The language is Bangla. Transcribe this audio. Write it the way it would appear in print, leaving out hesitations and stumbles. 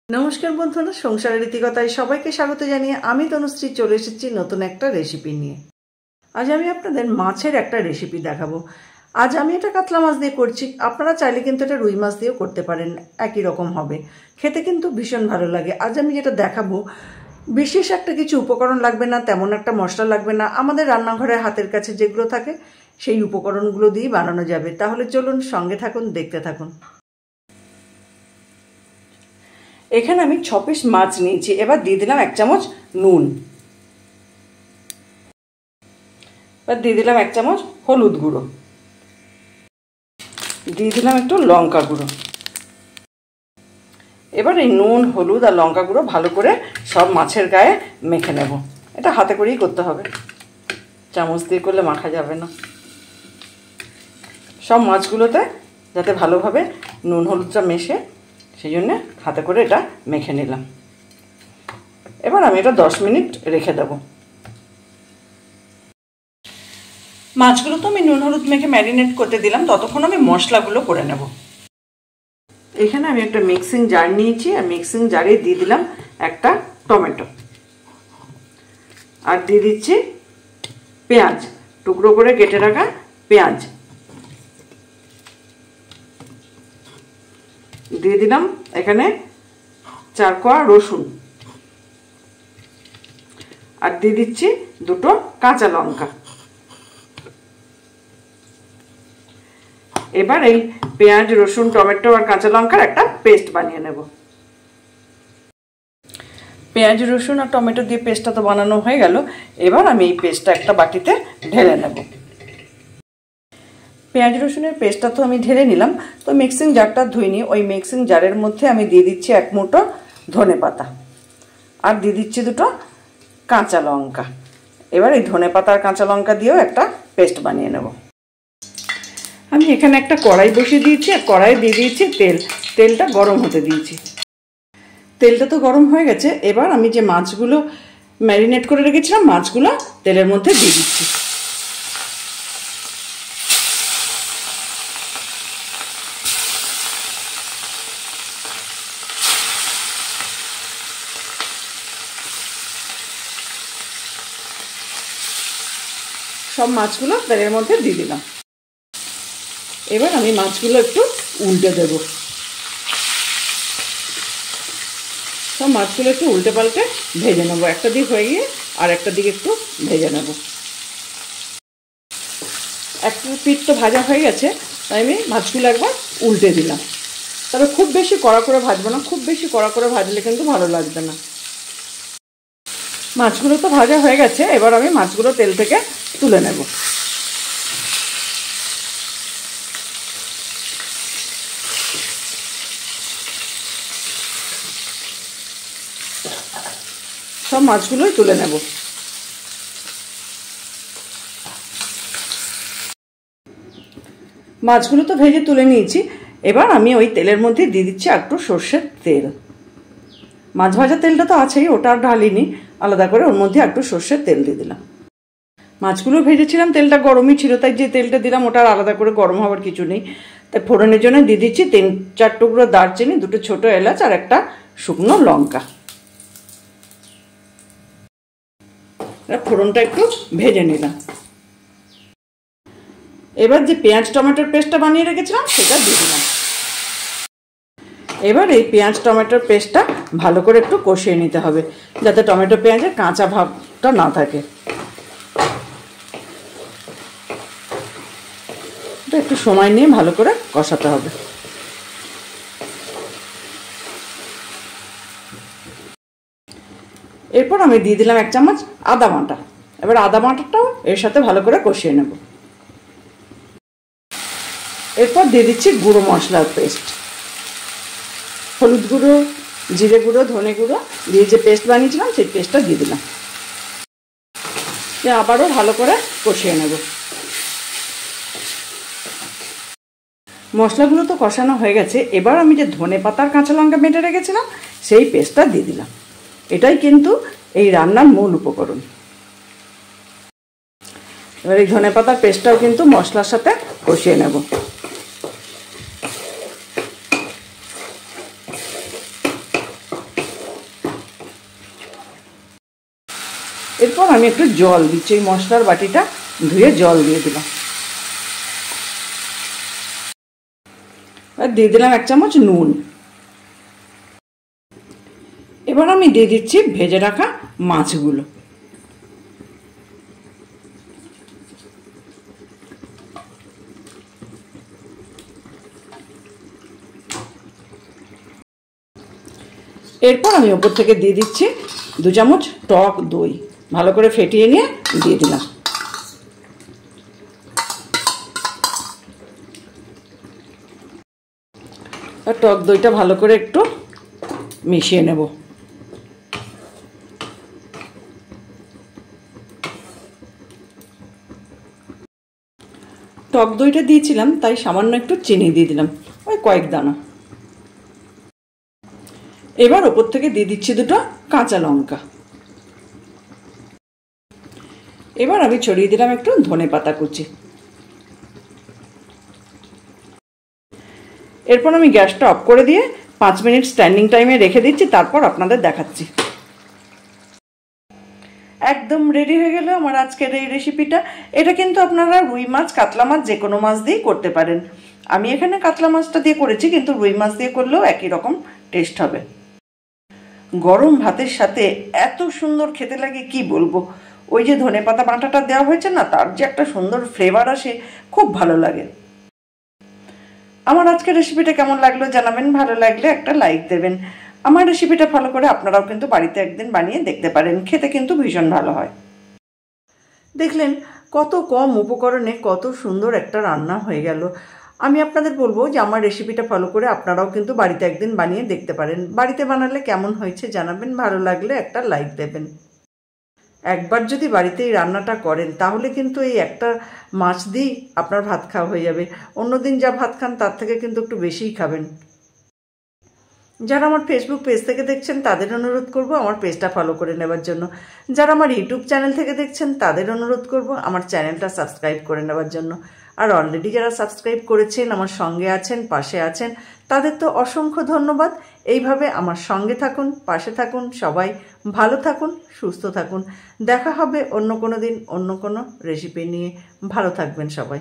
নমস্কার বন্ধুরা, সংসারের রীতিকথায় সবাইকে স্বাগত জানিয়ে আমি তনুশ্রী চলে এসেছি নতুন একটা রেসিপি নিয়ে। আজ আমি আপনাদের মাছের একটা রেসিপি দেখাবো। আজ আমি এটা কাতলা মাছ দিয়ে করছি, আপনারা চাইলে কিন্তু এটা রুই মাছ দিয়েও করতে পারেন, একই রকম হবে, খেতে কিন্তু ভীষণ ভালো লাগে। আজ আমি যেটা দেখাবো বিশেষ একটা কিছু উপকরণ লাগবে না, তেমন একটা মশলা লাগবে না, আমাদের রান্নাঘরে হাতের কাছে যেগুলো থাকে সেই উপকরণগুলো দিয়েই বানানো যাবে। তাহলে চলুন সঙ্গে থাকুন, দেখতে থাকুন। এখানে আমি 6 পিস মাছ নিয়েছি। এবার দিয়ে দিলাম 1 চামচ নুন, এবার দিয়ে দিলাম 1 চামচ হলুদ গুঁড়ো, দিয়ে দিলাম একটু লঙ্কা গুঁড়ো। এবার এই নুন, হলুদ আর লঙ্কা গুঁড়ো ভালো করে সব মাছের গায়ে মেখে নেব। এটা হাতে করেই করতে হবে, চামচ দিয়ে করলে মাখা যাবে না। সব মাছগুলোতে যাতে ভালোভাবে নুন হলুদটা মেশে, সেই জন্যে হাতে করে এটা মেখে নিলাম। এবার আমি এটা 10 মিনিট রেখে দেব। মাছগুলো তো আমি নুন হলুদ মেখে ম্যারিনেট করতে দিলাম, ততক্ষণ আমি মশলাগুলো করে নেব। এখানে আমি একটা মিক্সিং জার নিয়েছি, আর মিক্সিং জারে দিয়ে দিলাম একটা টমেটো, আর দিয়ে দিচ্ছি পেঁয়াজ, টুকরো করে কেটে রাখা পেঁয়াজ, দিয়ে দিলাম এখানে 4 কোয়া রসুন, আর দিয়ে দিচ্ছি 2টো কাঁচা লঙ্কা। এবার এই পেঁয়াজ, রসুন, টমেটো আর কাঁচা লঙ্কার একটা পেস্ট বানিয়ে নেব। পেঁয়াজ, রসুন আর টমেটো দিয়ে পেস্টটা তো বানানো হয়ে গেল। এবার আমি এই পেস্টটা একটা বাটিতে ঢেলে নেব। পেঁয়াজ রসুনের পেস্টটা তো আমি ঢেলে নিলাম। তো মিক্সিং জারটা ধুইনি, ওই মিক্সিং জারের মধ্যে আমি দিয়ে দিচ্ছি 1 মুঠো ধনেপাতা, আর দিয়ে দিচ্ছি 2টো কাঁচা লঙ্কা। এবার এই ধনেপাতা আর কাঁচা লঙ্কা দিয়েও একটা পেস্ট বানিয়ে নেব। আমি এখানে একটা কড়াই বসিয়ে দিয়েছি, আর কড়াইয়ে দিয়ে দিয়েছি তেল। তেলটা গরম হতে দিয়েছি। তেলটা তো গরম হয়ে গেছে। এবার আমি যে মাছগুলো ম্যারিনেট করে রেখেছিলাম, মাছগুলো তেলের মধ্যে দিয়ে দিচ্ছি। সব মাছগুলো তেলের মধ্যে দিয়ে দিলাম। এবার আমি মাছগুলো একটু উল্টে দেব। সব মাছগুলো একটু উল্টে পাল্টে ভেজে নেবো। একটা দিক হয়ে গিয়ে আর একটা দিক একটু ভেজে নেব। একটা পিঠ তো ভাজা হয়ে গেছে, তাই আমি মাছগুলো একবার উল্টে দিলাম। তবে খুব বেশি কড়া করে ভাজবো না, খুব বেশি কড়া করে ভাজলে কিন্তু ভালো লাগবে না। মাছগুলো তো ভাজা হয়ে গেছে। এবার আমি মাছগুলো তেল থেকে তুলে নেব। সব মাছগুলোই তুলে নেব। মাছগুলো তো ভেজে তুলে নিয়েছি। এবার আমি ওই তেলের মধ্যে দিয়ে দিচ্ছি একটু সর্ষের তেল। মাছ ভাজা তেলটা তো আছেই, ওটা আর ঢালিনি, আলাদা করে ওর মধ্যে একটু সর্ষের তেল দিয়ে দিলাম। মাছগুলো ভেজেছিলাম, তেলটা গরমই ছিল, তাই যে তেলটা দিলাম ওটা আর আলাদা করে গরম হওয়ার কিছু নেই। তাই ফোড়নের জন্য দিয়ে দিচ্ছি 3-4 টুকরো দারচিনি, 2টো ছোট এলাচ আর একটা শুকনো লঙ্কা। ফোড়নটা একটু ভেজে নিলাম। এবার যে পেঁয়াজ টমেটোর পেস্টটা বানিয়ে রেখেছিলাম সেটা দিয়ে দিলাম। এবার এই পেঁয়াজ টমেটোর পেস্টটা ভালো করে একটু কষিয়ে নিতে হবে, যাতে টমেটো পেঁয়াজের কাঁচা ভাবটা না থাকে। এটা একটু সময় নিয়ে ভালো করে কষাতে হবে। এরপর আমি দিয়ে দিলাম 1 চামচ আদা বাটা। এবার আদা বাটাটাও এর সাথে ভালো করে কষিয়ে নেব। এরপর দিয়ে দিচ্ছি গুঁড়ো মশলার পেস্ট, হলুদ গুঁড়ো, জিরে গুঁড়ো, ধনে গুঁড়ো দিয়ে যে পেস্ট বানিয়েছিলাম সেই পেস্টটা দিয়ে দিলাম। আবারও ভালো করে কষিয়ে নেব। মশলাগুলো তো কষানো হয়ে গেছে। এবার আমি যে ধনেপাতা আর কাঁচা লঙ্কা বেটে রেখেছিলাম সেই পেস্টটা দিয়ে দিলাম। এটাই কিন্তু এই রান্নার মূল উপকরণ। এবার এই ধনেপাতার পেস্টটাও কিন্তু মশলার সাথে কষিয়ে নেব। এরপর আমি একটু জল দিচ্ছি, এই মশলার বাটিটা ধুয়ে জল দিয়ে দিলাম। আর দিয়ে দিলাম 1 চামচ নুন। এবার আমি দিয়ে দিচ্ছি ভেজে রাখা মাছগুলো। এরপর আমি ওপর থেকে দিয়ে দিচ্ছি 2 চামচ টক দই, ভালো করে ফেটিয়ে নিয়ে দিয়ে দিলাম। আর টক দইটা ভালো করে একটু মিশিয়ে নেব। টক দইটা দিয়েছিলাম তাই সামান্য একটু চিনি দিয়ে দিলাম, ওই কয়েক দানা। এবার ওপর থেকে দিয়ে দিচ্ছি 2টো কাঁচা লঙ্কা। এবার আমি ছড়িয়ে দিলাম একটু ধনেপাতা কুচি। এরপর আমি গ্যাসটা অফ করে দিয়ে 5 মিনিট স্ট্যান্ডিং টাইমে রেখে দিচ্ছি, তারপর আপনাদের দেখাচ্ছি। একদম রেডি হয়ে গেল আমার আজকের এই রেসিপিটা। এটা কিন্তু আপনারা রুই মাছ, কাতলা মাছ যে কোনো মাছ দিয়েই করতে পারেন। আমি এখানে কাতলা মাছটা দিয়ে করেছি, কিন্তু রুই মাছ দিয়ে করলেও একই রকম টেস্ট হবে। গরম ভাতের সাথে এত সুন্দর খেতে লাগে কি বলবো। ওই যে ধনেপাতা বাটাটা দেওয়া হয়েছে না, তার যে একটা সুন্দর ফ্লেভার আসে, খুব ভালো লাগে। আমার আজকের রেসিপিটা কেমন লাগলো জানাবেন, ভালো লাগলে একটা লাইক দেবেন। আমার রেসিপিটা ফলো করে আপনারাও কিন্তু বাড়িতে একদিন বানিয়ে দেখতে পারেন, খেতে কিন্তু ভীষণ ভালো হয়। দেখলেন কত কম উপকরণে কত সুন্দর একটা রান্না হয়ে গেল। আমি আপনাদের বলবো যে আমার রেসিপিটা ফলো করে আপনারাও কিন্তু বাড়িতে একদিন বানিয়ে দেখতে পারেন। বাড়িতে বানালে কেমন হয়েছে জানাবেন, ভালো লাগলে একটা লাইক দেবেন। একবার যদি বাড়িতে এই রান্নাটা করেন তাহলে কিন্তু এই একটা মাছ দিয়েই আপনার ভাত খাওয়া হয়ে যাবে। অন্যদিন যা ভাত খান তার থেকে কিন্তু একটু বেশিই খাবেন। যারা আমার ফেসবুক পেজ থেকে দেখছেন তাদের অনুরোধ করব আমার পেজটা ফলো করে নেওয়ার জন্য। যারা আমার ইউটিউব চ্যানেল থেকে দেখছেন তাদের অনুরোধ করব আমার চ্যানেলটা সাবস্ক্রাইব করে নেওয়ার জন্য। আর অলরেডি যারা সাবস্ক্রাইব করেছেন, আমার সঙ্গে আছেন, পাশে আছেন, তাদের তো অসংখ্য ধন্যবাদ। এইভাবে আমার সঙ্গে থাকুন, পাশে থাকুন, সবাই ভালো থাকুন, সুস্থ থাকুন। দেখা হবে অন্য কোনো দিন অন্য কোনো রেসিপি নিয়ে। ভালো থাকবেন সবাই।